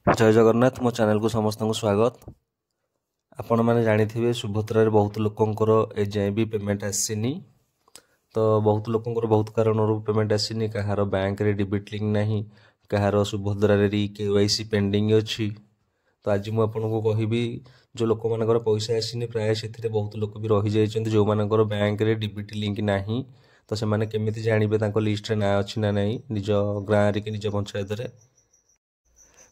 जय जगन्नाथ मो चैनल को समस्त को स्वागत। आपण मैंने जानी सुभद्रा बहुत लोकंर एजाए भी पेमेंट आसीनी। तो बहुत लोकंर बहुत कारण पेमेंट आसीनी। कहार बैंक रे डेबिट लिंक नहीं, कहार सुभद्रा रे केवाईसी पेंडिंग अच्छी। तो आज मुझे कहबी जो लोक मानकर पैसा आसीनी प्राय से बहुत लोक भी रही जाइछन्ति जो मानकर बैंक रे डेबिट लिंक नहीं। तो से माने केमिति जानिबे लिस्ट रे ना अच्छी ना नहीं निज गाँव कि निज पंचायत रे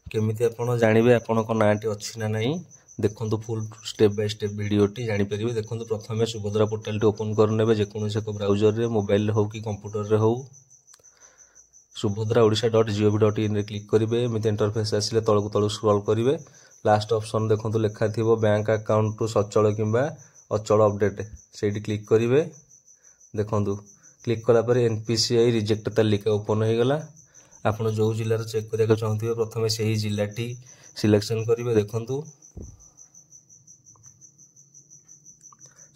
केमिति आपण जानिबे आपनको नाटी अच्छी ना नहीं। देखो फुल स्टेप बाय स्टेप वीडियोटी जानीपर। देखो प्रथम सुभद्रा पोर्टाल ओपन करने जेकोसी एक ब्राउजर रे मोबाइल हो कि कंप्यूटर रे हो subhadraodisha.gov.in रे क्लिक करेंगे। एमती इंटरफेस आसिले तलू तलू स्क्रॉल करेंगे। लास्ट ऑप्शन देखो लेखा थी बैंक अकाउंट टू सचल कि अचल अपडेट से क्लिक करेंगे। देखो क्लिक कलापर एनपीसीआई रिजेक्ट तालिका ओपन हो गला। आप जो जिलार चेक करने चाहते प्रथम से ही जिलाटी सिलेक्शन करेंगे। देखु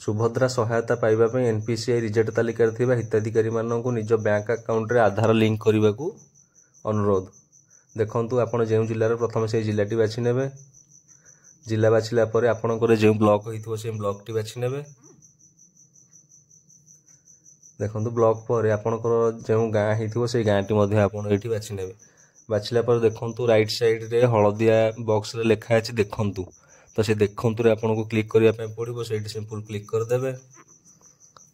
सुभद्रा सहायता पाइबा एनपीसीआई रिजेक्ट तालिकार थिबा हिताधिकारी मानक निज बैंक अकाउंट रे आधार लिंक करने को अनुरोध। देखु आप जो जिलार प्रथम से जिलाटी बाछि नेबे। जिला बाछिला परे आपनकर जो ब्लॉक होइथो से ब्लॉक टी बाछि नेबे। देखो ब्लॉक पर आपनकर जो गाँ होइथो से गाँ टी मध्ये आपन एठी बाछि नेबे। बाछिला पर देखो राइट साइड रे हलदिया बॉक्स रे लिखा अछि देखंतु। तो से देखंतु रे आपन को क्लिक करिया पे पड़िबो। सेठी सिंपल क्लिक कर देबे।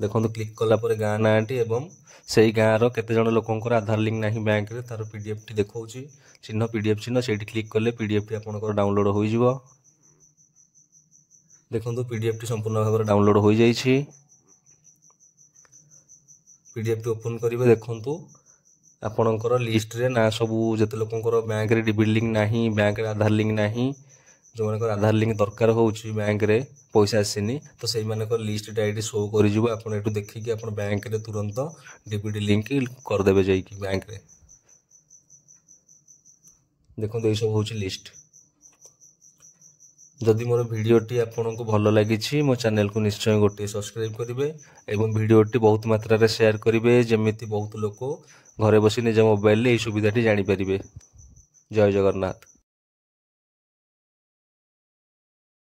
देखो क्लिक कला पर गाँ नाटी एवं सेही गाँ रो केते जण लोकंकर आधार लिंक नाही बैंक रे तार पीडीएफ टी देखौची चिन्ह पीडीएफ चिन्ह सेठी क्लिक करले पीडीएफ टी आपनकर डाउनलोड होई जिवो। देखो पीडीएफ टी संपूर्ण भाव डाउनलोड हो जाइछि। पीडीएफ टी ओपन करिवे। देखंतु आपनकर लिस्ट रे ना सबू जते लोकंकर बैंक रे डेबिट लिंक नाही, बैंक रे आधार लिंक नाही, जो मानकर आधार लिंक दरकार होउछि बैंक रे पैसा आसीनी तो सेही मानकर लिस्ट डायरी शो करि जिवो। आपण एटु देखि आपण बैंक रे तुरंत डेबिट लिंक कर देबे जाई कि बैंक रे। देखो ए सब होउछि लिस्ट। जदि मोर वीडियोटी आपको भल लगी मो चैनल को निश्चय गोटे सब्सक्राइब करेंगे और वीडियोटी बहुत मात्रा रे शेयर करेंगे जमीती बहुत लोक घरे बसी निज मोबाइल ये सुविधाटी जानी पारिबे। जय जगन्नाथ।